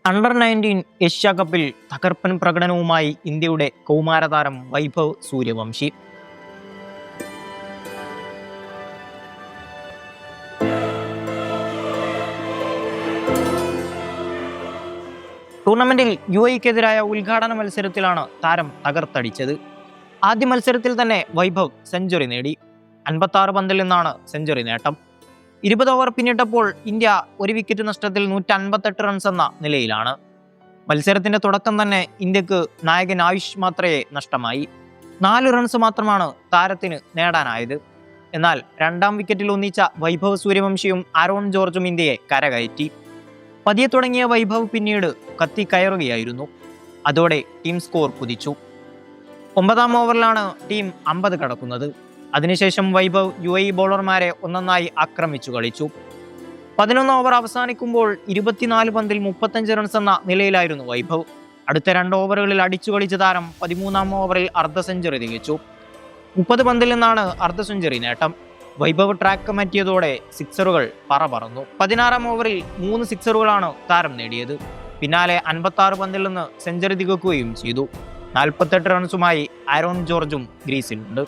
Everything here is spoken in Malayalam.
അണ്ടർ-19 ഏഷ്യ കപ്പിൽ തകർപ്പൻ പ്രകടനവുമായി ഇന്ത്യയുടെ കൗമാരതാരം വൈഭവ് സൂര്യവംശി. ടൂർണമെന്റിൽ UAE-ക്കെതിരായ ഉദ്ഘാടന മത്സരത്തിലാണ് താരം തകർത്തടിച്ചത്. ആദ്യ മത്സരത്തിൽ തന്നെ വൈഭവ് സെഞ്ചുറി നേടി. 56 പന്തിൽ നിന്നാണ് സെഞ്ചുറി നേട്ടം. 20 ഓവർ പിന്നിട്ടപ്പോൾ ഇന്ത്യ ഒരു വിക്കറ്റ് നഷ്ടത്തിൽ 158 റൺസ് എന്ന നിലയിലാണ്. മത്സരത്തിന്റെ തുടക്കം തന്നെ ഇന്ത്യക്ക് നായകൻ ആയുഷ് മാത്രയെ നഷ്ടമായി. 4 റൺസ് മാത്രമാണ് താരത്തിന് നേടാനായത്. എന്നാൽ രണ്ടാം വിക്കറ്റിൽ ഒന്നിച്ച വൈഭവ് സൂര്യവംശിയും ആരോൺ ജോർജും ഇന്ത്യയെ കരകയറ്റി. പതിയെ തുടങ്ങിയ വൈഭവ് പിന്നീട് കത്തിക്കയറുകയായിരുന്നു. അതോടെ ടീം സ്കോർ കുതിച്ചു. 9-ാം ഓവറിലാണ് ടീം 50 കടക്കുന്നത്. അതിനുശേഷം വൈഭവ് UAE ബോളർമാരെ ഒന്നൊന്നായി ആക്രമിച്ചു കളിച്ചു. 11 ഓവർ അവസാനിക്കുമ്പോൾ 24 പന്തിൽ 35 റൺസ് എന്ന നിലയിലായിരുന്നു വൈഭവ്. അടുത്ത 2 ഓവറുകളിൽ അടിച്ചു കളിച്ച താരം 13-ാം ഓവറിൽ അർദ്ധ സെഞ്ചുറി തികച്ചു. 30 പന്തിൽ നിന്നാണ് അർദ്ധ സെഞ്ചുറി നേട്ടം. വൈഭവ് ട്രാക്ക് മാറ്റിയതോടെ സിക്സറുകൾ പറന്നു. 16-ാം ഓവറിൽ 3 സിക്സറുകളാണ് താരം നേടിയത്. പിന്നാലെ 56 പന്തിൽ നിന്ന് സെഞ്ചുറി തികക്കുകയും ചെയ്തു. 48 റൺസുമായി ആരോൺ ജോർജും ഗ്രീസിലുണ്ട്.